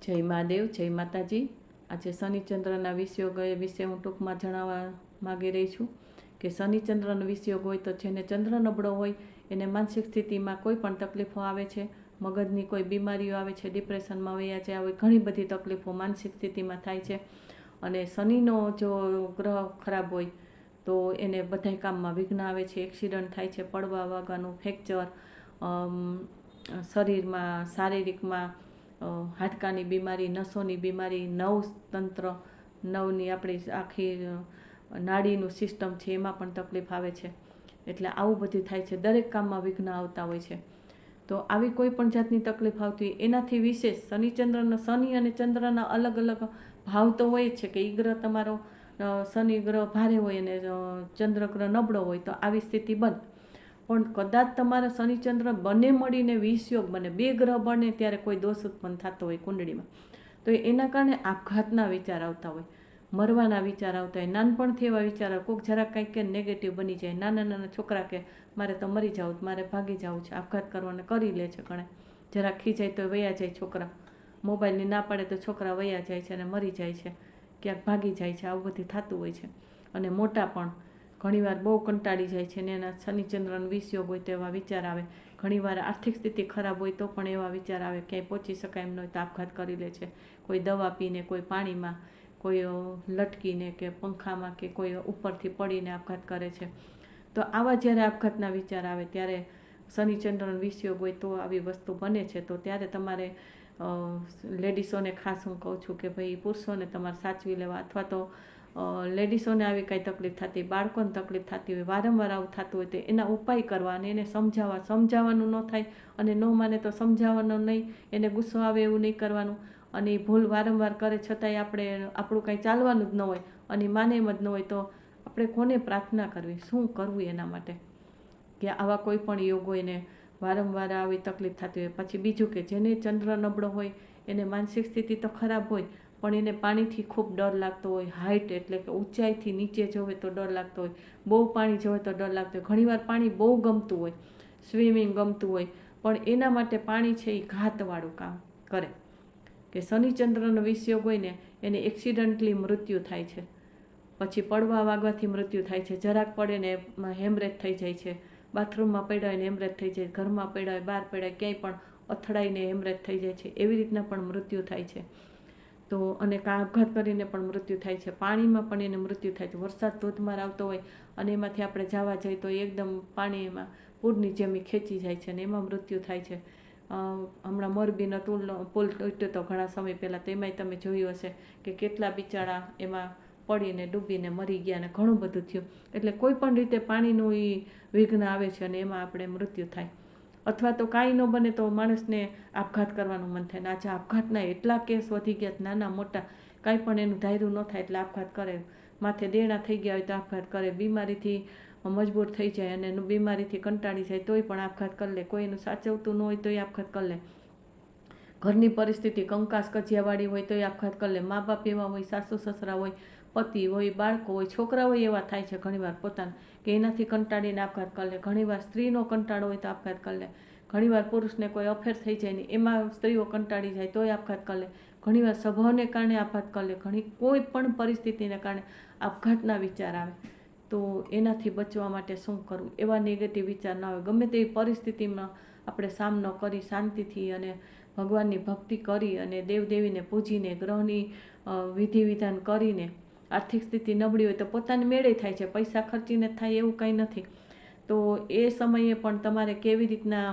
જય મહાદેવ, જય માતાજી। આજે શનિચંદ્રના વિષયોગ વિશે હું ટૂંકમાં જણાવવા માગી રહી છું કે શનિચંદ્રનો વિષયોગ હોય તો જેને ચંદ્ર નબળો હોય એને માનસિક સ્થિતિમાં કોઈ પણ તકલીફો આવે છે, મગજની કોઈ બીમારીઓ આવે છે, ડિપ્રેશનમાં વયા જાય હોય, ઘણી બધી તકલીફો માનસિક સ્થિતિમાં થાય છે। અને શનિનો જો ગ્રહ ખરાબ હોય તો એને બધાય કામમાં વિઘ્ન આવે છે, એક્સિડન્ટ થાય છે, પડવા વાગવાનું, ફ્રેક્ચર, શરીરમાં શારીરિકમાં હાડકાની બીમારી, નસોની બીમારી, નવતંત્ર, નવની આપણી આખી નાડીનું સિસ્ટમ છે એમાં પણ તકલીફ આવે છે। એટલે આવું બધું થાય છે, દરેક કામમાં વિઘ્ન આવતા હોય છે। તો આવી કોઈ પણ જાતની તકલીફ આવતી હોય એનાથી વિશેષ શનિ અને ચંદ્રના અલગ અલગ ભાવ તો હોય જ છે કે ઈ ગ્રહ તમારો શનિ ગ્રહ ભારે હોય અને ચંદ્ર ગ્રહ નબળો હોય તો આવી સ્થિતિ બને। પણ કદાચ તમારા શનિચંદ્ર બંને મળીને 20 યોગ બને, બે ગ્રહ બને ત્યારે કોઈ દોષ ઉત્પન્ન થતો હોય કુંડળીમાં, તો એના કારણે આપઘાતના વિચાર આવતા હોય, મરવાના વિચાર આવતા હોય, નાનપણથી એવા વિચાર આવે, કોઈક જરાક કંઈક કે નેગેટિવ બની જાય। નાના નાના છોકરા કે મારે તો મરી જવું, મારે ભાગી જવું છે, આપઘાત કરવાને કરી લે છે ઘણા, જરાક ખીજાય તો વયા જાય છોકરા, મોબાઈલની ના પાડે તો છોકરા વયા જાય છે અને મરી જાય છે, ક્યાંક ભાગી જાય છે, આવું બધું થતું હોય છે। અને મોટા પણ ઘણીવાર બહુ કંટાળી જાય છે ને એના શનિચંદ્રનો વિષયોગ હોય તો એવા વિચાર આવે। ઘણીવાર આર્થિક સ્થિતિ ખરાબ હોય તો પણ એવા વિચાર આવે, ક્યાંય પહોંચી શકાય એમ ન હોય તો આપઘાત કરી લે છે, કોઈ દવા પીને, કોઈ પાણીમાં, કોઈ લટકીને કે પંખામાં કે કોઈ ઉપરથી પડીને આપઘાત કરે છે। તો આવા જ્યારે આપઘાતના વિચાર આવે ત્યારે શનિચંદ્રનો વિષયોગ હોય તો આવી વસ્તુ બને છે। તો ત્યારે તમારે લેડીસોને ખાસ હું કહું છું કે ભાઈ પુરુષોને તમારે સાચવી લેવા, અથવા તો લેડીસોને આવી કાંઈ તકલીફ થતી, બાળકોને તકલીફ થતી હોય, વારંવાર આવું થતું હોય તો એના ઉપાય કરવા અને એને સમજાવવાનું ન થાય, અને ન માને તો સમજાવવાનું નહીં, એને ગુસ્સો આવે એવું નહીં કરવાનું, અને એ ભૂલ વારંવાર કરે છતાંય આપણું કાંઈ ચાલવાનું જ ન હોય અને માને એમ જ ન હોય તો આપણે કોને પ્રાર્થના કરવી, શું કરવું એના માટે કે આવા કોઈ પણ યોગો એને વારંવાર આવી તકલીફ થતી હોય। પછી બીજું કે જેને ચંદ્ર નબળો હોય એને માનસિક સ્થિતિ તો ખરાબ હોય પણ એને પાણીથી ખૂબ ડર લાગતો હોય, હાઇટ એટલે કે ઊંચાઈથી નીચે જોવે તો ડર લાગતો હોય, બહુ પાણી જોવે તો ડર લાગતો હોય, ઘણીવાર પાણી બહુ ગમતું હોય, સ્વિમિંગ ગમતું હોય, પણ એના માટે પાણી છે એ ઘાતવાળું કામ કરે કે શનિચંદ્રનો વિષયોગ હોય ને એને એક્સિડન્ટલી મૃત્યુ થાય છે, પછી પડવા વાગવાથી મૃત્યુ થાય છે, જરાક પડે ને હેમરેજ થઈ જાય છે, બાથરૂમમાં પડ્યા હોય ને હેમરેજ થઈ જાય, ઘરમાં પડ્યા હોય, બહાર પડ્યા ક્યાંય પણ અથડાઈને હેમરેજ થઈ જાય છે, એવી રીતના પણ મૃત્યુ થાય છે। તો અને આપઘાત કરીને પણ મૃત્યુ થાય છે, પાણીમાં પણ એને મૃત્યુ થાય છે, વરસાદ ધોધમાર આવતો હોય અને એમાંથી આપણે જવા જઈએ તો એકદમ પાણી એમાં પૂરની જેમ ખેંચી જાય છે અને એમાં મૃત્યુ થાય છે। હમણાં મોરબીનો પુલ તૂટ્યો તો ઘણા સમય પહેલાં, તેમાંય તમે જોયું હશે કે કેટલા બિચારા એમાં પડીને ડૂબીને મરી ગયા ને ઘણું બધું થયું। એટલે કોઈ પણ રીતે પાણીનું એ વિઘ્ન આવે છે અને એમાં આપણે મૃત્યુ થાય, અથવા તો કાંઈ ન બને તો માણસને આપઘાત કરવાનું મન થાય ને આજે આપઘાતના એટલા કેસ વધી ગયા, નાના મોટા કાંઈ પણ એનું ધાર્યું ન થાય એટલે આપઘાત કરે, માથે દેણા થઈ ગયા હોય તો આપઘાત કરે, બીમારીથી મજબૂર થઈ જાય અને એનું બીમારીથી કંટાળી જાય તોય પણ આપઘાત કરી લે, કોઈ એનું સાચવતું ન હોય તોય આપઘાત કરી લે, ઘરની પરિસ્થિતિ કંકાસ કજિયાવાળી હોય તોય આપઘાત કરી લે, મા બાપ એવા હોય, સાસુ સસરા હોય, પતિ હોય, બાળકો હોય, છોકરા હોય એવા થાય છે ઘણીવાર પોતાના કે એનાથી કંટાળીને આપઘાત કરી લે, ઘણીવાર સ્ત્રીનો કંટાળો હોય તો આપઘાત કરી લે, ઘણીવાર પુરુષને કોઈ અફેર થઈ જાય ને એમાં સ્ત્રીઓ કંટાળી જાય તોય આપઘાત કરી લે, ઘણીવાર સ્વભાવને કારણે આપઘાત કરી લે, કોઈ પણ પરિસ્થિતિને કારણે આપઘાતના વિચાર આવે। તો એનાથી બચવા માટે શું કરવું, એવા નેગેટિવ વિચાર ના હોય, ગમે તેવી પરિસ્થિતિમાં આપણે સામનો કરી શાંતિથી અને ભગવાનની ભક્તિ કરી અને દેવદેવીને પૂજીને ગ્રહની વિધિ વિધાન કરીને, આર્થિક સ્થિતિ નબળી હોય તો પોતાની મેળે થાય છે, પૈસા ખર્ચીને થાય એવું કંઈ નથી। તો એ સમયે પણ તમારે કેવી રીતના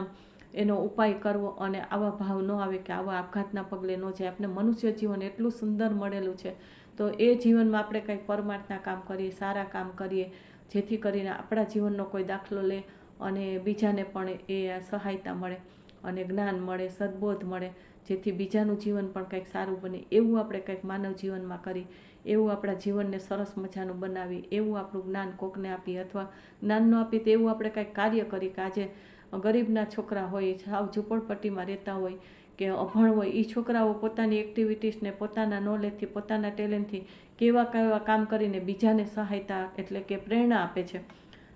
એનો ઉપાય કરવો અને આવા ભાવ ન આવે કે આવા આપઘાતના પગલે ન જાય। આપણે મનુષ્ય જીવન એટલું સુંદર મળેલું છે તો એ જીવનમાં આપણે કંઈક પરમાર્થના કામ કરીએ, સારા કામ કરીએ, જેથી કરીને આપણા જીવનનો કોઈ દાખલો લે અને બીજાને પણ એ સહાયતા મળે અને જ્ઞાન મળે, સદબોધ મળે, જેથી બીજાનું જીવન પણ કંઈક સારું બને, એવું આપણે કંઈક માનવ જીવનમાં કરી, એવું આપણા જીવનને સરસ મજાનું બનાવી, એવું આપણું જ્ઞાન કોકને આપીએ, અથવા જ્ઞાન ન આપીએ તો એવું આપણે કંઈક કાર્ય કરી કે આજે ગરીબના છોકરા હોય, સાવ ઝૂંપડપટ્ટીમાં રહેતા હોય કે અભણ હોય, એ છોકરાઓ પોતાની એક્ટિવિટીસને પોતાના નોલેજથી, પોતાના ટેલેન્ટથી કેવા કામ કરીને બીજાને સહાયતા એટલે કે પ્રેરણા આપે છે।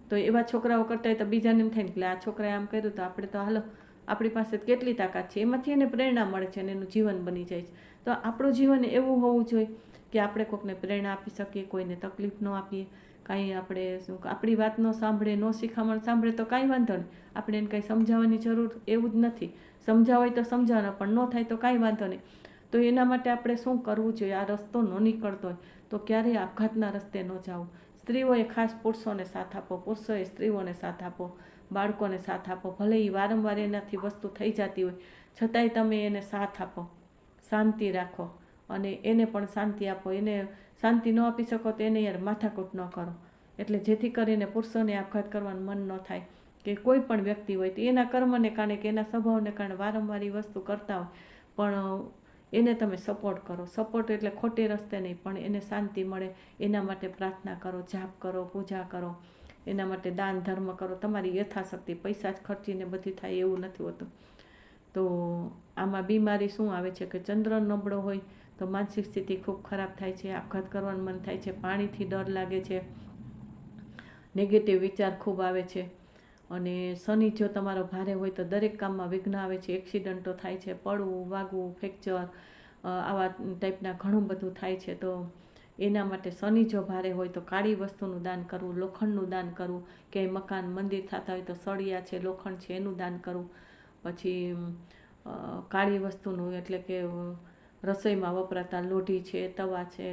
તો એવા છોકરાઓ કરતા હોય તો બીજાને એમ થાય કે આ છોકરાએ આમ કર્યું તો આપણે તો હાલો આપણી પાસે કેટલી તાકાત છે, એમાંથી એને પ્રેરણા મળે છે અને એનું જીવન બની જાય છે. તો આપણું જીવન એવું હોવું જોઈએ કે આપણે કોઈકને પ્રેરણા આપી શકીએ, કોઈને તકલીફ ન આપીએ, કાંઈ આપણે આપણી વાત ન સાંભળે, ન શિખામણ સાંભળે તો કાંઈ વાંધો નહીં, આપણે એને કાંઈ સમજાવવાની જરૂર એવું જ નથી. સમજાવાય તો સમજાવવાના, પણ ન થાય તો કાંઈ વાંધો નહીં. તો એના માટે આપણે શું કરવું જોઈએ? આ રસ્તો ન નીકળતો હોય તો ક્યારેય આપઘાતના રસ્તે ન જાવું. સ્ત્રીઓએ ખાસ પુરુષોને સાથ આપો, પુરુષોએ સ્ત્રીઓને સાથ આપો, બાળકોને સાથ આપો. ભલે એ વારંવાર એનાથી વસ્તુ થઈ જતી હોય છતાંય તમે એને સાથ આપો, શાંતિ રાખો અને એને પણ શાંતિ આપો. એને શાંતિ ન આપી શકો તો એને યાર માથાકૂટ ન કરો, એટલે જેથી કરીને પુરુષોને આપઘાત કરવાનું મન ન થાય. કે કોઈ પણ વ્યક્તિ હોય તો એના કર્મને કારણે કે એના સ્વભાવને કારણે વારંવાર એ વસ્તુ કરતા હોય, પણ એને તમે સપોર્ટ કરો. સપોર્ટ એટલે ખોટે રસ્તે નહીં, પણ એને શાંતિ મળે એના માટે પ્રાર્થના કરો, જાપ કરો, પૂજા કરો, એના માટે દાન ધર્મ કરો. તમારી યથાશક્તિ, પૈસા જ ખર્ચીને બધી થાય એવું નથી હોતું. તો આમાં બીમારી શું આવે છે કે ચંદ્ર નબળો હોય તો માનસિક સ્થિતિ ખૂબ ખરાબ થાય છે, આપઘાત કરવાનું મન થાય છે, પાણીથી ડર લાગે છે, નેગેટિવ વિચાર ખૂબ આવે છે. અને શનિ જો તમારો ભારે હોય તો દરેક કામમાં વિઘ્ન આવે છે, એક્સિડન્ટો થાય છે, પડવું, વાગવું, ફ્રેક્ચર, આવા ટાઈપના ઘણું બધું થાય છે. તો એના માટે શનિ જો ભારે હોય તો કાળી વસ્તુનું દાન કરવું, લોખંડનું દાન કરવું. ક્યાંય મકાન મંદિર થતા હોય તો સળિયા છે, લોખંડ છે, એનું દાન કરવું. પછી કાળી વસ્તુનું એટલે કે રસોઈમાં વપરાતા લોઢી છે, તવા છે,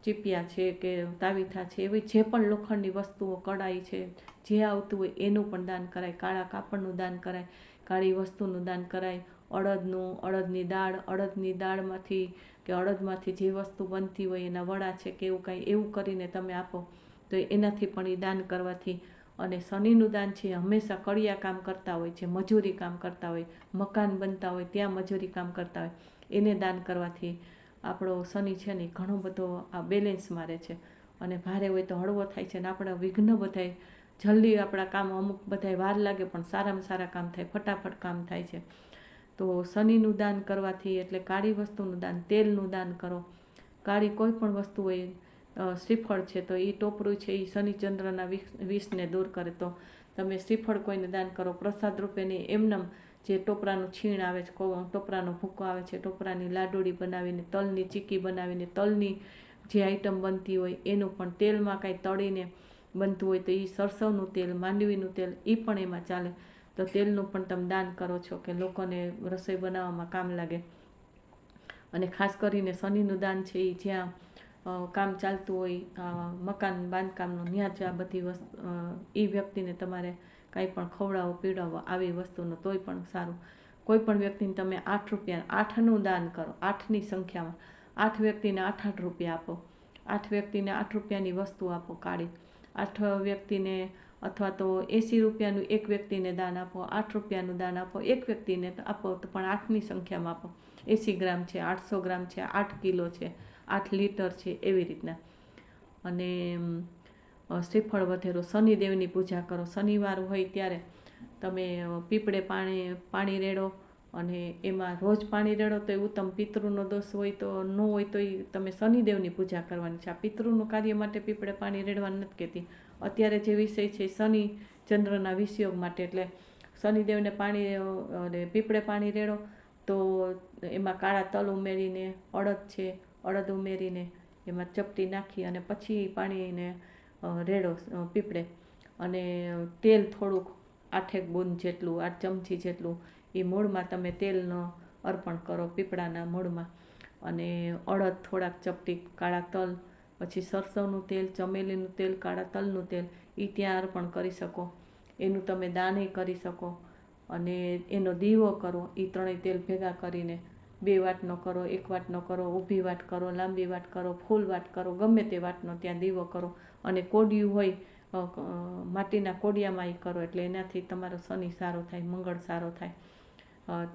ચીપિયા છે કે તાવીથા છે, એવી જે પણ લોખંડની વસ્તુઓ, કડાઈ છે, જે આવતું હોય એનું પણ દાન કરાય. કાળા કાપડનું દાન કરાય, કાળી વસ્તુનું દાન કરાય, અડદનું, અડદની દાળ, અડદની દાળમાંથી કે અડદમાંથી જે વસ્તુ બનતી હોય એના વડા છે કે એવું કાંઈ એવું કરીને તમે આપો તો એનાથી પણ એ દાન કરવાથી. અને શનિનું દાન છે હંમેશા કડિયા કામ કરતા હોય, જે મજૂરી કામ કરતા હોય, મકાન બનતા હોય ત્યાં મજૂરી કામ કરતા હોય, એને દાન કરવાથી આપણો શનિ છે ને ઘણો બધો આ બેલેન્સ મારે છે અને ભારે હોય તો હળવો થાય છે. અને આપણા વિઘ્ન બધાય જલ્દી આપણા કામ અમુક બધાય વાર લાગે પણ સારામાં સારા કામ થાય, ફટાફટ કામ થાય છે. તો શનિનું દાન કરવાથી એટલે કાળી વસ્તુનું દાન, તેલનું દાન કરો. કાળી કોઈ પણ વસ્તુ હોય, શ્રીફળ છે તો એ ટોપરું છે એ શનિચંદ્રના વિષને દૂર કરે. તો તમે શ્રીફળ કોઈને દાન કરો, પ્રસાદ રૂપેની એમનેમ જે ટોપરાનું છીણ આવે છે, ટોપરાનો ભૂકો આવે છે, ટોપરાની લાડુળી બનાવીને, તલની ચીકી બનાવીને, તલની જે આઈટમ બનતી હોય એનું પણ તેલમાં કાંઈ તળીને બનતું હોય તો એ સરસવનું તેલ, માંડવીનું તેલ એ પણ એમાં ચાલે. તો તેલનું પણ તમે દાન કરો છો કે લોકોને રસોઈ બનાવવામાં કામ લાગે. અને ખાસ કરીને શનિનું દાન છે એ જ્યાં કામ ચાલતું હોય, મકાન બાંધકામનું, ત્યાં જ આ બધી વસ્તુ એ વ્યક્તિને તમારે કાંઈ પણ ખવડાવો, પીવડાવો આવી વસ્તુનું તોય પણ સારું. કોઈ પણ વ્યક્તિને તમે 8 રૂપિયા, 8નું દાન કરો, 8ની સંખ્યામાં 8 વ્યક્તિને 8 રૂપિયા આપો, 8 વ્યક્તિને 8 રૂપિયાની વસ્તુ આપો કાળી, 8 વ્યક્તિને અથવા તો 80 રૂપિયાનું એક વ્યક્તિને દાન આપો, 8 રૂપિયાનું દાન આપો, એક વ્યક્તિને આપો તો પણ 8ની સંખ્યામાં આપો. 80 ગ્રામ છે, 800 ગ્રામ છે, 8 કિલો છે, 8 લીટર છે, એવી રીતના. અને શ્રીફળ વધેરો, શનિદેવની પૂજા કરો. શનિવાર હોય ત્યારે તમે પીપળે પાણી રેડો અને એમાં રોજ પાણી રેડો તો એ ઉત્તમ. પિતૃનો દોષ હોય તો ન હોય તો એ તમે શનિદેવની પૂજા કરવાની છે. આ પિતૃનું કાર્ય માટે પીપળે પાણી રેડવાનું નથી કહેતી. અત્યારે જે વિષય છે શનિ ચંદ્રના વિષયોગ માટે, એટલે શનિદેવને પીપળે પાણી રેડો તો એમાં કાળા તલ ઉમેરીને, અડદ છે, અડદ ઉમેરીને એમાં ચપટી નાખી અને પછી પાણીને રેડો પીપળે. અને તેલ થોડુંક 8 બૂંદ જેટલું, 8 ચમચી જેટલું એ મૂળમાં તમે તેલનો અર્પણ કરો પીપળાના મૂળમાં. અને અડદ થોડાક ચપટી, કાળા તલ, પછી સરસવનું તેલ, ચમેલીનું તેલ, કાળા તલનું તેલ એ ત્યાં અર્પણ કરી શકો. એનું તમે દાન કરી શકો. અને એનો દીવો કરો. એ ત્રણેય તેલ ભેગા કરીને 2 વાટનો કરો, 1 વાટનો કરો, ઊભી વાટ કરો, લાંબી વાટ કરો, ફૂલ વાટ કરો, ગમે તે વાટનો ત્યાં દીવો કરો. અને કોડિયું હોય માટીના કોડિયામાં એ કરો એટલે એનાથી તમારો શનિ સારો થાય, મંગળ સારો થાય.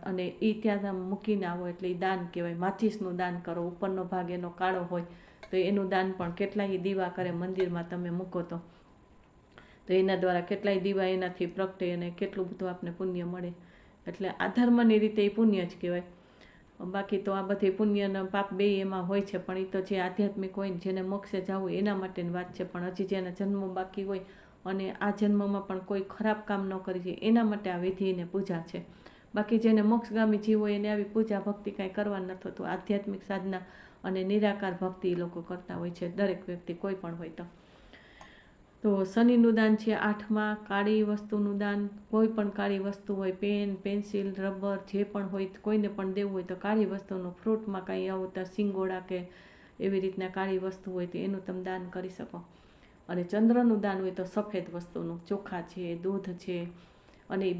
અને એ ત્યાં મૂકીને આવો એટલે એ દાન કહેવાય. માચીસનું દાન કરો. ઉપરનો ભાગ એનો કાળો હોય તો એનું દાન પણ કેટલાય દીવા કરે મંદિરમાં તમે મૂકો તો એના દ્વારા કેટલાય દીવા એનાથી પ્રગટે અને કેટલું બધું આપને પુણ્ય મળે. એટલે આ ધર્મની રીતે એ પુણ્ય જ કહેવાય. બાકી તો આ બધી પુણ્ય અને પાપ બે એમાં હોય છે, પણ એ તો જે આધ્યાત્મિક હોય ને જેને મોક્ષે જવું એના માટેની વાત છે. પણ હજી જેના જન્મ બાકી હોય અને આ જન્મમાં પણ કોઈ ખરાબ કામ ન કરી જાય એના માટે આ વિધિ ને પૂજા છે. બાકી જેને મોક્ષગામી જીવ હોય એને આવી પૂજા ભક્તિ કાંઈ કરવા નથી થતું. આધ્યાત્મિક સાધના અને નિરાકાર ભક્તિ એ લોકો કરતા હોય છે, દરેક વ્યક્તિ કોઈ પણ હોય તો શનિનું દાન છે 8માં. કાળી વસ્તુનું દાન, કોઈ પણ કાળી વસ્તુ હોય, પેન, પેન્સિલ, રબર, જે પણ હોય, કોઈને પણ દેવું હોય તો કાળી વસ્તુનું, ફ્રૂટમાં કાંઈ આવતા સિંગોડા કે એવી રીતના કાળી વસ્તુ હોય તો એનું તમે દાન કરી શકો. અને ચંદ્રનું દાન હોય તો સફેદ વસ્તુનું, ચોખા છે, દૂધ છે, અને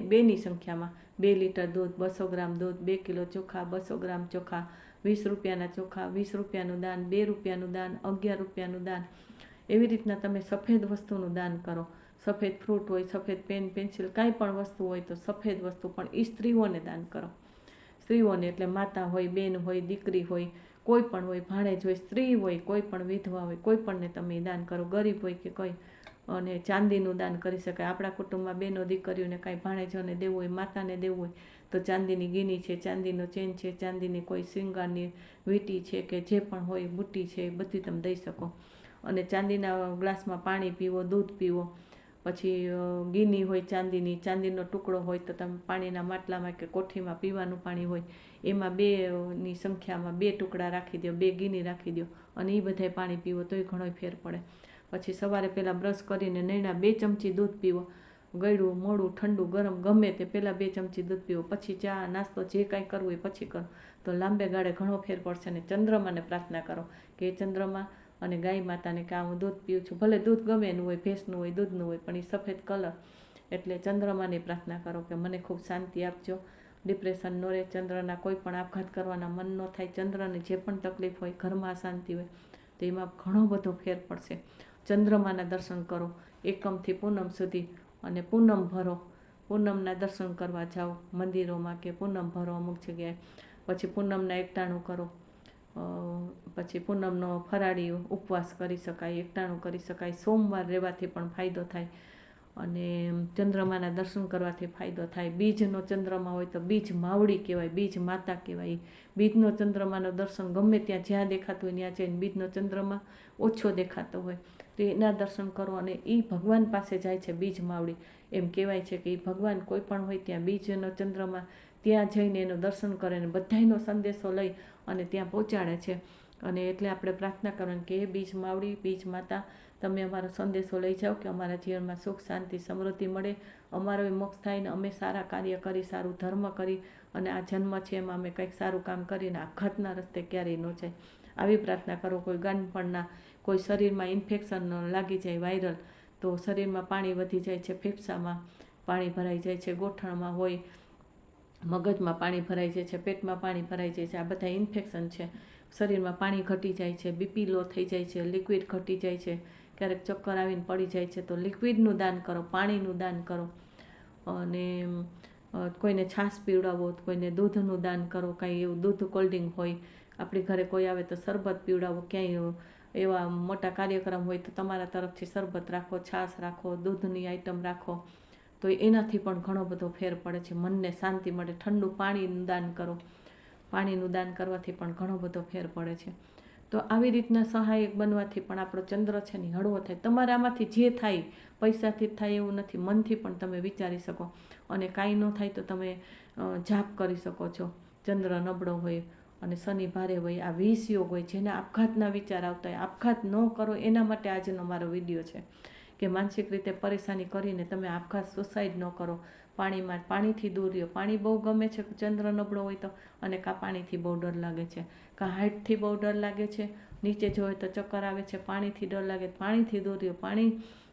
બેની સંખ્યામાં 2 લીટર દૂધ, 200 ગ્રામ દૂધ, 2 કિલો ચોખા, 200 ગ્રામ ચોખા, 20 રૂપિયાના ચોખા, 20 રૂપિયાનું દાન, 2 રૂપિયાનું દાન, 11 રૂપિયાનું દાન. એવી રીતના તમે સફેદ વસ્તુનું દાન કરો. સફેદ ફ્રૂટ હોય, સફેદ પેન, પેન્સિલ, કાંઈ પણ વસ્તુ હોય તો સફેદ વસ્તુ પણ એ સ્ત્રીઓને દાન કરો. સ્ત્રીઓને એટલે માતા હોય, બેન હોય, દીકરી હોય, કોઈ પણ હોય, ભાણેજ હોય, સ્ત્રી હોય, કોઈ પણ વિધવા હોય, કોઈ પણને તમે દાન કરો, ગરીબ હોય કે કોઈ. અને ચાંદીનું દાન કરી શકાય. આપણા કુટુંબમાં બેનો દીકરીઓને કાંઈ ભાણેજોને દેવું હોય, માતાને દેવું હોય તો ચાંદીની ગીની છે, ચાંદીનો ચેન છે, ચાંદીની કોઈ શૃંગારની વીંટી છે કે જે પણ હોય, બુટ્ટી છે, એ બધી તમે દઈ શકો. અને ચાંદીના ગ્લાસમાં પાણી પીવો, દૂધ પીવો. પછી ગીની હોય ચાંદીની, ચાંદીનો ટુકડો હોય તો તમે પાણીના માટલામાં કે કોઠીમાં પીવાનું પાણી હોય એમાં 2ની સંખ્યામાં 2 ટુકડા રાખી દો, 2 ગીની રાખી દો અને એ બધાય પાણી પીવો તોય ઘણો ફેર પડે. પછી સવારે પહેલાં બ્રશ કરીને નૈણા 2 ચમચી દૂધ પીવો. ગળ્યું, મોડું, ઠંડુ, ગરમ ગમે તે પહેલાં 2 ચમચી દૂધ પીવો. પછી ચા, નાસ્તો જે કાંઈ કરવું હોય પછી કરો તો લાંબે ગાળે ઘણો ફેર પડશે. અને ચંદ્રમાને પ્રાર્થના કરો કે ચંદ્રમા અને ગાય માતાને કે હું દૂધ પીઉં છું, ભલે દૂધ ગમે એનું હોય, ભેંસનું હોય, દૂધનું હોય, પણ એ સફેદ કલર એટલે ચંદ્રમાની પ્રાર્થના કરો કે મને ખૂબ શાંતિ આપજો, ડિપ્રેશન ન રહે, ચંદ્રના કોઈ પણ આપઘાત કરવાના મન ન થાય, ચંદ્રને જે પણ તકલીફ હોય, ઘરમાં અશાંતિ હોય તો એમાં ઘણો બધો ફેર પડશે. ચંદ્રમાના દર્શન કરો એકમથી પૂનમ સુધી, અને પૂનમ ભરો, પૂનમના દર્શન કરવા જાઓ મંદિરોમાં કે પૂનમ ભરો અમુક જગ્યાએ. પછી પૂનમના એકટાણું કરો, પછી પૂનમનો ફરાળી ઉપવાસ કરી શકાય, એકટાણું કરી શકાય. સોમવાર રહેવાથી પણ ફાયદો થાય અને ચંદ્રમાના દર્શન કરવાથી ફાયદો થાય. બીજનો ચંદ્રમા હોય તો બીજ માવડી કહેવાય, બીજ માતા કહેવાય. બીજનો ચંદ્રમાનો દર્શન ગમે ત્યાં જ્યાં દેખાતું હોય ત્યાં જઈને, બીજનો ચંદ્રમા ઓછો દેખાતો હોય તો એના દર્શન કરો. અને એ ભગવાન પાસે જાય છે બીજ માવડી, એમ કહેવાય છે કે એ ભગવાન કોઈ પણ હોય ત્યાં બીજનો ચંદ્રમા ત્યાં જઈને એનું દર્શન કરે અને બધાયનો સંદેશો લઈ અને ત્યાં પહોંચાડે છે. અને એટલે આપણે પ્રાર્થના કરવાની કે બીજ માવડી, બીજ માતા, તમે અમારો સંદેશો લઈ જાઓ કે અમારા જીવનમાં સુખ, શાંતિ, સમૃદ્ધિ મળે, અમારો મોક્ષ થાય ને અમે સારા કાર્ય કરી, સારું ધર્મ કરી અને આ જન્મ છે એમાં અમે કંઈક સારું કામ કરીને આપઘાતના રસ્તે ક્યારેય ન જાય. આવી પ્રાર્થના કરો. કોઈ ગાંઠપણના, કોઈ શરીરમાં ઇન્ફેક્શન લાગી જાય વાયરલ તો શરીરમાં પાણી વધી જાય છે, ફેફસામાં પાણી ભરાઈ જાય છે, ગોઠણમાં હોય, મગજમાં પાણી ભરાઈ જાય છે, પેટમાં પાણી ભરાઈ જાય છે, આ બધા ઇન્ફેક્શન છે. શરીરમાં પાણી ઘટી જાય છે, બીપી લો થઈ જાય છે, લિક્વિડ ઘટી જાય છે, ક્યારેક ચક્કર આવીને પડી જાય છે તો લિક્વિડનું દાન કરો, પાણીનું દાન કરો. અને કોઈને છાશ પીવડાવો, કોઈને દૂધનું દાન કરો, કાંઈ એવું દૂધ કોલ્ડ્રિંક હોય, આપણી ઘરે કોઈ આવે તો શરબત પીવડાવો, ક્યાંય એવા મોટા કાર્યક્રમ હોય તો તમારા તરફથી શરબત રાખો, છાશ રાખો, દૂધની આઈટમ રાખો તો એનાથી પણ ઘણો બધો ફેર પડે છે, મનને શાંતિ મળે. ઠંડુ પાણીનું દાન કરો, પાણીનું દાન કરવાથી પણ ઘણો બધો ફેર પડે છે. તો આવી રીતના સહાયક બનવાથી પણ આપણો ચંદ્ર છે ને હળવો થાય. તમારે આમાંથી જે થાય, પૈસાથી જ થાય એવું નથી, મનથી પણ તમે વિચારી શકો. અને કાંઈ ન થાય તો તમે જાપ કરી શકો છો. ચંદ્ર નબળો હોય અને શનિ ભારે હોય, આ 20 યોગ હોય, જેને આપઘાતના વિચાર આવતા હોય, આપઘાત ન કરો એના માટે આજનો મારો વિડીયો છે કે માનસિક રીતે પરેશાની કરીને તમે આપઘાત, સુસાઇડ ન કરો. પાણીથી દૂર રહ્યો. પાણી બહુ ગમે છે ચંદ્ર નબળો હોય તો, અને કાં પાણીથી બહુ ડર લાગે છે, કાં હાઇટથી બહુ ડર લાગે છે, નીચે જોઈએ તો ચક્કર આવે છે, પાણીથી ડર લાગે, પાણીથી દૂર રહ્યો. પાણી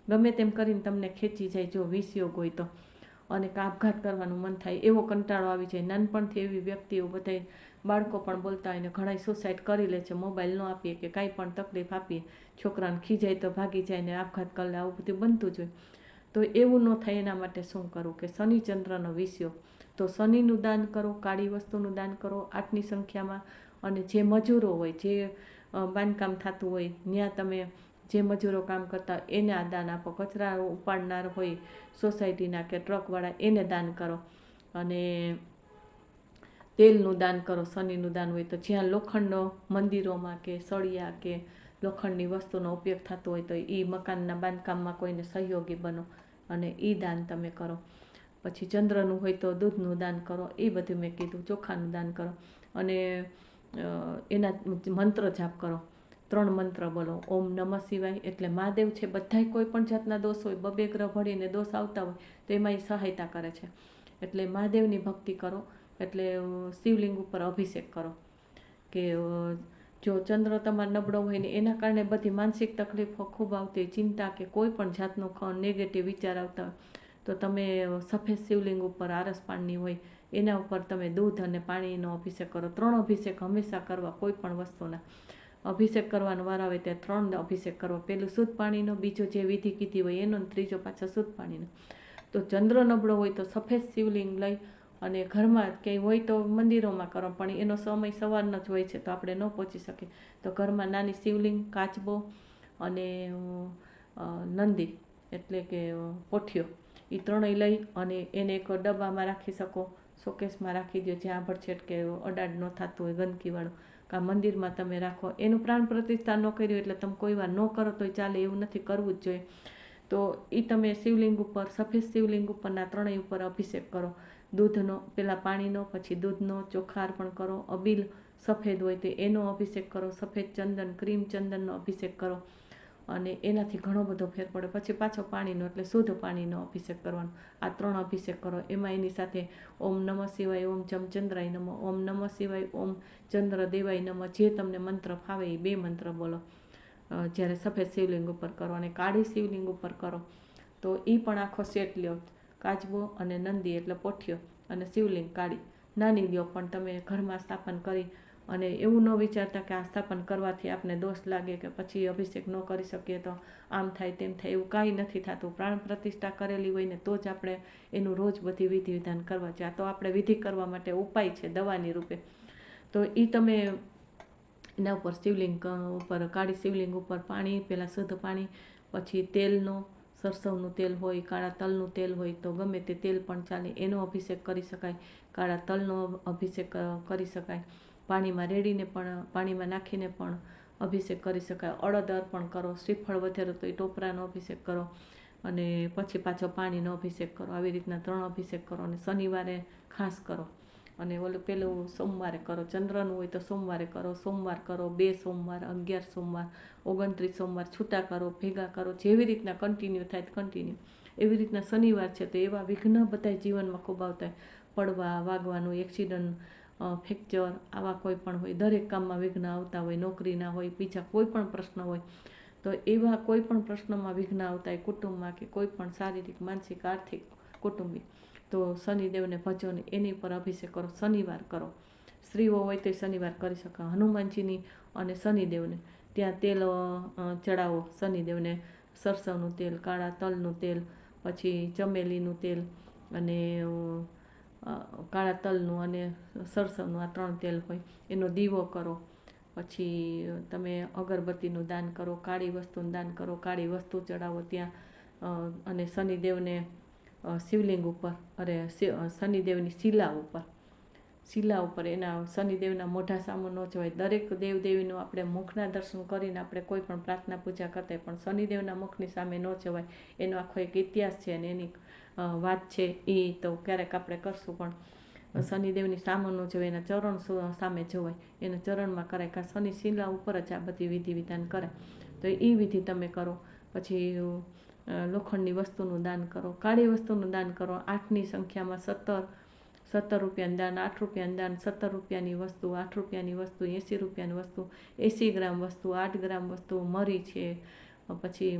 ગમે તેમ કરીને તમને ખેંચી જાય જો 20 યોગ હોય તો, અને કાં આપઘાત કરવાનું મન થાય, એવો કંટાળો આવી જાય. નાનપણથી એવી વ્યક્તિઓ બધાય બાળકો પણ બોલતા હોય ને ઘણાય સુસાઇડ કરી લે છે, મોબાઈલ ન આપીએ કે કાંઈ પણ તકલીફ આપીએ, છોકરાને ખીજાય તો ભાગી જાય ને આપઘાત કરી લે, આવું બધું બનતું જ હોય. તો એવું ન થાય એના માટે શું કરવું કે શનિ ચંદ્રનો 20 યોગ, તો શનિનું દાન કરો, કાળી વસ્તુનું દાન કરો 8ની સંખ્યામાં. અને જે મજૂરો હોય, જે બાંધકામ થતું હોય ત્યાં તમે જે મજૂરો કામ કરતા હોય એને આ દાન આપો. કચરા ઉપાડનાર હોય સોસાયટીના કે ટ્રકવાળા એને દાન કરો. અને તેલનું દાન કરો. શનિનું દાન હોય તો જ્યાં લોખંડનો મંદિરોમાં કે સળિયા કે લોખંડની વસ્તુનો ઉપયોગ થતો હોય તો એ મકાનના બાંધકામમાં કોઈને સહયોગી બનો અને એ દાન તમે કરો. પછી ચંદ્રનું હોય તો દૂધનું દાન કરો, એ બધું મેં કીધું. ચોખાનું દાન કરો અને એના મંત્ર જાપ કરો. 3 મંત્ર બોલો. ઓમ નમઃ શિવાય એટલે મહાદેવ છે, બધાય કોઈ પણ જાતના દોષ હોય, 2 ગ્રહ ભળીને દોષ આવતા હોય તો એમાં એ સહાયતા કરે છે. એટલે મહાદેવની ભક્તિ કરો. એટલે શિવલિંગ ઉપર અભિષેક કરો. કે જો ચંદ્ર તમારો નબળો હોય ને એના કારણે બધી માનસિક તકલીફો ખૂબ આવતી હોય, ચિંતા કે કોઈ પણ જાતનો નેગેટિવ વિચાર આવતા હોય તો તમે સફેદ શિવલિંગ ઉપર આરસ પાણીની હોય એના ઉપર તમે દૂધ અને પાણીનો અભિષેક કરો. 3 અભિષેક હંમેશા કરવા. કોઈ પણ વસ્તુના અભિષેક કરવાનો વાર આવે ત્યારે 3 અભિષેક કરવા. પહેલું શુદ્ધ પાણીનો, બીજો જે વિધિ કીધી હોય એનો, ત્રીજો પાછો શુદ્ધ પાણીનો. તો ચંદ્ર નબળો હોય તો સફેદ શિવલિંગ લઈ અને ઘરમાં ક્યાંય હોય તો મંદિરોમાં કરો, પણ એનો સમય સવારનો જ હોય છે તો આપણે ન પહોંચી શકીએ. તો ઘરમાં નાની શિવલિંગ, કાચબો અને નંદી એટલે કે પોઠિયો, એ 3ય લઈ અને એને એક ડબ્બામાં રાખી શકો, શોકેસમાં રાખી દો, જ્યાં ભરછેટ કે અડાડ ન થતું હોય ગંદકીવાળું. કાં મંદિરમાં તમે રાખો. એનું પ્રાણ પ્રતિષ્ઠા ન કર્યું એટલે તમે કોઈ વાર ન કરો તોય ચાલે, એવું નથી, કરવું જ જોઈએ. તો એ તમે શિવલિંગ ઉપર, સફેદ શિવલિંગ ઉપરના 3ય ઉપર અભિષેક કરો. દૂધનો, પહેલાં પાણીનો, પછી દૂધનો, ચોખા અર્પણ કરો. અબીલ સફેદ હોય તો એનો અભિષેક કરો. સફેદ ચંદન, ક્રીમ ચંદનનો અભિષેક કરો અને એનાથી ઘણો બધો ફેર પડે. પછી પાછો પાણીનો એટલે શુદ્ધ પાણીનો અભિષેક કરવાનો. આ 3 અભિષેક કરો. એમાં એની સાથે ઓમ નમઃ શિવાય, ઓમ ચમચંદ્રાય નમઃ, ઓમ નમઃ શિવાય, ઓમ ચંદ્ર દેવાય નમઃ, જે તમને મંત્ર ફાવે એ 2 મંત્ર બોલો જ્યારે સફેદ શિવલિંગ ઉપર કરો. અને કાળી શિવલિંગ ઉપર કરો તો એ પણ આખો સેટ લ્યો. કાચબો અને નંદી એટલે પોઠિયો અને શિવલિંગ કાળી નાની લ્યો, પણ તમે ઘરમાં સ્થાપન કરી અને એવું ન વિચારતા કે આ સ્થાપન કરવાથી આપણે દોષ લાગે કે પછી અભિષેક ન કરી શકીએ તો આમ થાય તેમ થાય, એવું કાંઈ નથી થતું. પ્રાણ પ્રતિષ્ઠા કરેલી હોય ને તો જ આપણે એનું રોજ બધી વિધિ વિધાન કરવા છે. આ તો આપણે વિધિ કરવા માટે ઉપાય છે દવાની રૂપે. તો એ તમે એના ઉપર શિવલિંગ ઉપર, કાળી શિવલિંગ ઉપર પાણી, પહેલાં શુદ્ધ પાણી, પછી તેલનો, સરસવનું તેલ હોય, કાળા તલનું તેલ હોય તો ગમે તે તેલ પણ ચાલે, એનો અભિષેક કરી શકાય. કાળા તલનો અભિષેક કરી શકાય. પાણીમાં રેડીને પણ, પાણીમાં નાખીને પણ અભિષેક કરી શકાય. અડદ અર્પણ કરો. શ્રીફળ વધેરો તો એ ટોપરાનો અભિષેક કરો અને પછી પાછો પાણીનો અભિષેક કરો. આવી રીતના 3 અભિષેક કરો અને શનિવારે ખાસ કરો. અને ઓલું પેલું સોમવારે કરો. ચંદ્રનું હોય તો સોમવારે કરો. સોમવાર કરો, 2 સોમવાર, 11 સોમવાર, 29 સોમવાર છૂટા કરો, ભેગા કરો, જેવી રીતના કન્ટિન્યુ થાય કન્ટિન્યુ. એવી રીતના શનિવાર છે તો એવા વિઘ્ન બધા જીવનમાં ખૂબ આવતા હોય. પડવા, વાગવાનું, એક્સિડન્ટ, ફ્રેક્ચર, આવા કોઈ પણ હોય. દરેક કામમાં વિઘ્ન આવતા હોય. નોકરીના હોય, બીજા કોઈ પણ પ્રશ્ન હોય તો એવા કોઈ પણ પ્રશ્નમાં વિઘ્ન આવતા હોય કુટુંબમાં, કે કોઈ પણ શારીરિક, માનસિક, આર્થિક, કુટુંબિક, તો શનિદેવને ભજો ને એની પર અભિષેક કરો. શનિવાર કરો. સ્ત્રીઓ હોય તો શનિવાર કરી શકે. હનુમાનજીની અને શનિદેવને ત્યાં તેલ ચડાવો. શનિદેવને સરસવનું તેલ, કાળા તલનું તેલ, પછી ચમેલીનું તેલ અને કાળા તલનું અને સરસવનું, આ 3 તેલ હોય એનો દીવો કરો. પછી તમે અગરબત્તીનું દાન કરો, કાળી વસ્તુનું દાન કરો, કાળી વસ્તુ ચડાવો ત્યાં. અને શનિદેવને શિવલિંગ ઉપર, શનિદેવની શિલા ઉપર એના શનિદેવના મોઢા સામુ ન જવાય. દરેક દેવદેવીનું આપણે મુખના દર્શન કરીને આપણે કોઈ પણ પ્રાર્થના પૂજા કરતા હોય, પણ શનિદેવના મુખની સામે ન જવાય. એનો આખો એક ઇતિહાસ છે અને એની વાત છે. એ તો ક્યારેક આપણે કરશું, પણ શનિદેવની સામે ન જવાય, એના ચરણ સામે જવાય, એના ચરણમાં કરાય. કાં શનિ શિલા ઉપર જ આ બધી વિધિ વિધાન કરાય. તો એ વિધિ તમે કરો. પછી લોખંડની વસ્તુનું દાન કરો. કાળી વસ્તુનું દાન કરો. 8ની સંખ્યામાં 17 રૂપિયાનું દાન, 8 રૂપિયાનું દાન, 17 રૂપિયાની વસ્તુ, 8 રૂપિયાની વસ્તુ, 80 રૂપિયાની વસ્તુ, 80 ગ્રામ વસ્તુ, 8 ગ્રામ વસ્તુ, મરી છે, પછી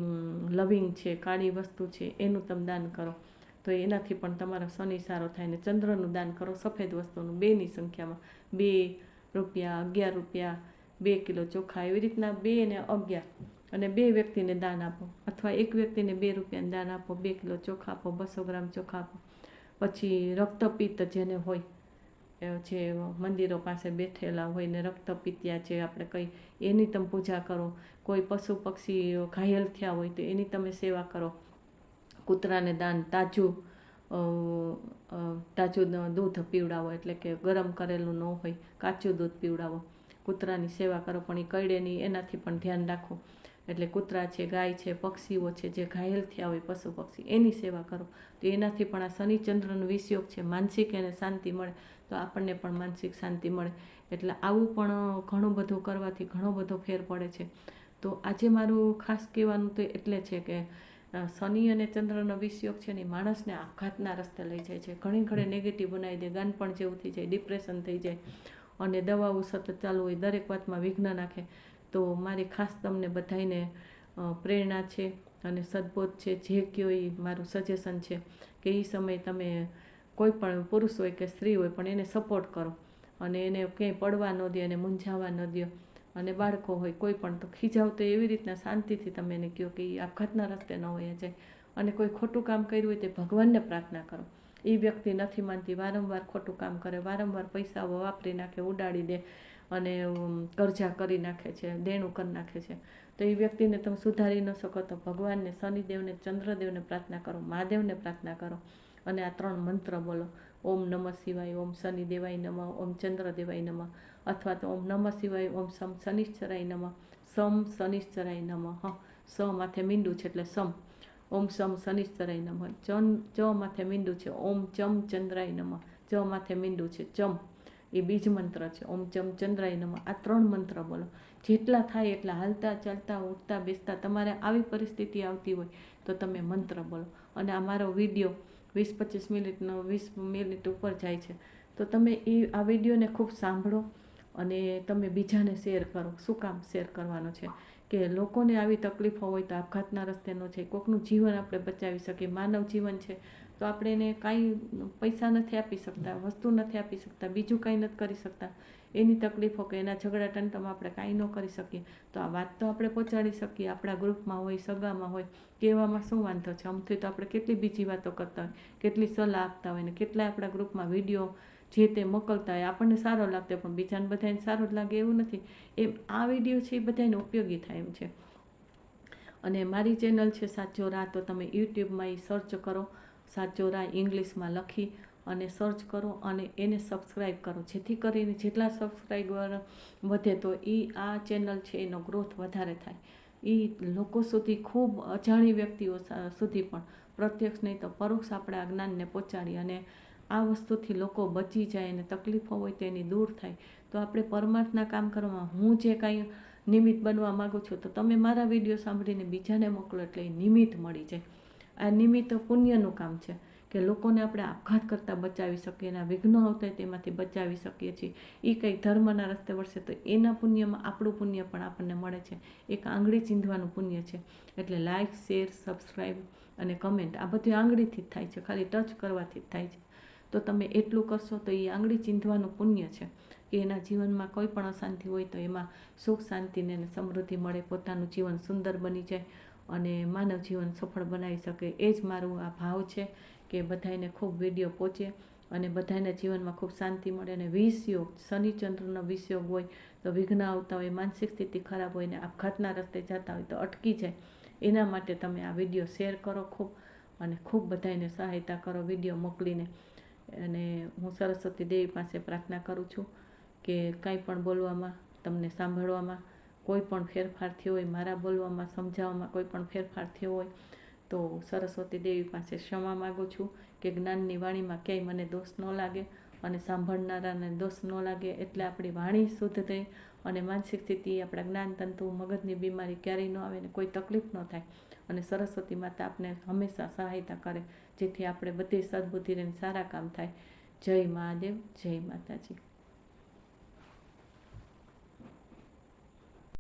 લવિંગ છે, કાળી વસ્તુ છે, એનું તમે દાન કરો. તો એનાથી પણ તમારો શનિ સારો થાય. ને ચંદ્રનું દાન કરો, સફેદ વસ્તુનું, 2ની સંખ્યામાં, 2 રૂપિયા, 11 રૂપિયા, 2 કિલો ચોખા, એવી રીતના 2 અને 11 અને 2 વ્યક્તિને દાન આપો, અથવા એક વ્યક્તિને 2 રૂપિયાનું દાન આપો, 2 કિલો ચોખા આપો, 200 ગ્રામ ચોખા આપો. પછી રક્તપિત્ત જેને હોય, જે મંદિરો પાસે બેઠેલા હોય ને રક્તપિત્યા જે આપણે કહી, એની તમે પૂજા કરો. કોઈ પશુ પક્ષી ઘાયલ થયા હોય તો એની તમે સેવા કરો. કૂતરાને દાન, તાજું દૂધ પીવડાવો, એટલે કે ગરમ કરેલું ન હોય, કાચું દૂધ પીવડાવો. કૂતરાની સેવા કરો, પણ એ કરડે નહીં એનાથી પણ ધ્યાન રાખો. એટલે કૂતરા છે, ગાય છે, પક્ષીઓ છે, જે ઘાયલ થયા હોય પશુ પક્ષી, એની સેવા કરો તો એનાથી પણ આ શનિચંદ્રનો વિષયોગ છે, માનસિક એને શાંતિ મળે તો આપણને પણ માનસિક શાંતિ મળે. એટલે આવું પણ ઘણું બધું કરવાથી ઘણો બધો ફેર પડે છે. તો આજે મારું ખાસ કહેવાનું તો એટલે છે કે શનિ અને ચંદ્રનો વિષયોગ છે ને માણસને આપઘાતના રસ્તે લઈ જાય છે, ઘણી ઘણી નેગેટિવ બનાવી દે, ગાનપણ જેવું થઈ જાય, ડિપ્રેશન થઈ જાય અને દવાઓ સતત ચાલુ હોય, દરેક વાતમાં વિઘ્ન નાખે. તો મારી ખાસ તમને બધાને પ્રેરણા છે અને સદબોધ છે, જે કયો એ મારું સજેશન છે કે એ સમયે તમે કોઈ પણ પુરુષ હોય કે સ્ત્રી હોય પણ એને સપોર્ટ કરો અને એને ક્યાંય પડવા ન દો, એને મૂંઝાવા ન દો. અને બાળકો હોય કોઈ પણ તો ખીજાવ તો એવી રીતના શાંતિથી તમે એને કહો કે એ આપઘાતના રસ્તે ન વયા જાય. અને કોઈ ખોટું કામ કર્યું હોય તે ભગવાનને પ્રાર્થના કરો. એ વ્યક્તિ નથી માનતી, વારંવાર ખોટું કામ કરે, વારંવાર પૈસાઓ વાપરી નાખે, ઉડાડી દે અને કરજા કરી નાખે છે, દેણું કરી નાખે છે, તો એ વ્યક્તિને તમે સુધારી ન શકો તો ભગવાનને, શનિદેવને, ચંદ્રદેવને પ્રાર્થના કરો, મહાદેવને પ્રાર્થના કરો અને આ 3 મંત્ર બોલો. ઓમ નમઃ શિવાય, ઓમ શનિદેવાય નમઃ, ઓમ ચંદ્રદેવાય નમઃ, અથવા તો ઓમ નમઃ શિવાય, ઓમ સમ શનિશ્ચરાય નમઃ, સમ શનિશ્ચરાય નમઃ. સ માથે મીંડું છે એટલે સમ, ઓમ સમ શનિશ્ચરાય નમઃ. ચ માથે મીંડું છે, ઓમ ચમ ચંદ્રાય નમઃ. ચ માથે મીંડું છે, ચમ, એ બીજ મંત્ર છે, ઓમ ચમ ચંદ્રાય નમઃ. આ 3 મંત્ર બોલો. જેટલા થાય એટલા, હાલતા ચાલતા ઉઠતા બેસતા તમારે આવી પરિસ્થિતિ આવતી હોય તો તમે મંત્ર બોલો. અને આ મારો વિડીયો 20-25 મિનિટનો, 20 મિનિટ ઉપર જાય છે, તો તમે આ વિડીયોને ખૂબ સાંભળો અને તમે બીજાને શેર કરો. શું કામ શેર કરવાનો છે કે લોકોને આવી તકલીફો હોય તો આપઘાતના રસ્તે ન જાય, કોઈકનું જીવન આપણે બચાવી શકીએ. માનવ જીવન છે તો આપણે એને કાંઈ પૈસા નથી આપી શકતા, વસ્તુ નથી આપી શકતા, બીજું કાંઈ નથી કરી શકતા. એની તકલીફો કે એના ઝઘડા ટંટમાં આપણે કાંઈ ન કરી શકીએ તો આ વાત તો આપણે પહોંચાડી શકીએ. આપણા ગ્રુપમાં હોય, સગામાં હોય, કહેવામાં શું વાંધો છે? આમથી તો આપણે કેટલી બીજી વાતો કરતા હોય, કેટલી સલાહ આપતા હોય ને કેટલાય આપણા ગ્રુપમાં વિડીયો જે તે મોકલતા હોય, આપણને સારો લાગતો પણ બીજાને બધાને સારો જ લાગે એવું નથી. એમ આ વિડીયો છે એ બધાને ઉપયોગી થાય એમ છે. અને મારી ચેનલ છે સાચો રાહ, તો તમે યુટ્યુબમાં એ સર્ચ કરો, સાચો રાહ ઇંગ્લિશમાં લખી અને સર્ચ કરો અને એને સબસ્ક્રાઈબ કરો, જેથી કરીને જેટલા સબસ્ક્રાઈબર વધે તો આ ચેનલ છે એનો ગ્રોથ વધારે થાય. એ લોકો સુધી, ખૂબ અજાણી વ્યક્તિઓ સુધી પણ પ્રત્યક્ષ નહીં તો પરોક્ષ આપણે આ જ્ઞાનને પહોંચાડી અને આ વસ્તુથી લોકો બચી જાય અને તકલીફો હોય તો એની દૂર થાય. તો આપણે પરમાર્થના કામ કરવામાં, હું જે કાંઈ નિમિત્ત બનવા માગું છું તો તમે મારા વિડીયો સાંભળીને બીજાને મોકલો એટલે એ નિમિત્ત મળી જાય. આ નિમિત્ત પુણ્યનું કામ છે કે લોકોને આપણે આપઘાત કરતાં બચાવી શકીએ, એના વિઘ્નો આવતા હોય તેમાંથી બચાવી શકીએ છીએ. એ કંઈક ધર્મના રસ્તે વળશે તો એના પુણ્યમાં આપણું પુણ્ય પણ આપણને મળે છે. એક આંગળી ચીંધવાનું પુણ્ય છે. એટલે લાઇક, શેર, સબસ્ક્રાઈબ અને કમેન્ટ આ બધું આંગળીથી જ થાય છે, ખાલી ટચ કરવાથી જ થાય છે. તો તમે એટલું કરશો તો એ આંગળી ચીંધવાનું પુણ્ય છે કે એના જીવનમાં કોઈ પણ અશાંતિ હોય તો એમાં સુખ શાંતિને સમૃદ્ધિ મળે, પોતાનું જીવન સુંદર બની જાય અને માનવ જીવન સફળ બનાવી શકે. એ જ મારું આ ભાવ છે કે બધાને ખૂબ વિડીયો પહોંચે અને બધાના જીવનમાં ખૂબ શાંતિ મળે. અને વિષયોગ, શનિચંદ્રનો વિષયોગ હોય તો વિઘ્ન આવતા હોય, માનસિક સ્થિતિ ખરાબ હોય ને આપઘાતના રસ્તે જતા હોય તો અટકી જાય. એના માટે તમે આ વિડીયો શેર કરો ખૂબ અને ખૂબ બધાને સહાયતા કરો વિડીયો મોકલીને. અને હું સરસ્વતી દેવી પાસે પ્રાર્થના કરું છું કે કાંઈ પણ બોલવામાં, તમને સાંભળવામાં કોઈ પણ ફેરફાર થયો હોય, મારા બોલવામાં, સમજાવવામાં કોઈ પણ ફેરફાર થયો હોય તો સરસ્વતી દેવી પાસે ક્ષમા માગું છું કે જ્ઞાનની વાણીમાં ક્યાંય મને દોષ ન લાગે અને સાંભળનારાને દોષ ન લાગે. એટલે આપણી વાણી શુદ્ધ થઈ અને માનસિક સ્થિતિ, આપણા જ્ઞાનતંતુ, મગજની બીમારી ક્યારેય ન આવે ને કોઈ તકલીફ ન થાય. અને સરસ્વતી માતા આપને હંમેશા સહાયતા કરે જેથી આપણે બધી સદબુદ્ધિ રહીને સારા કામ થાય. જય મહાદેવ, જય માતાજી.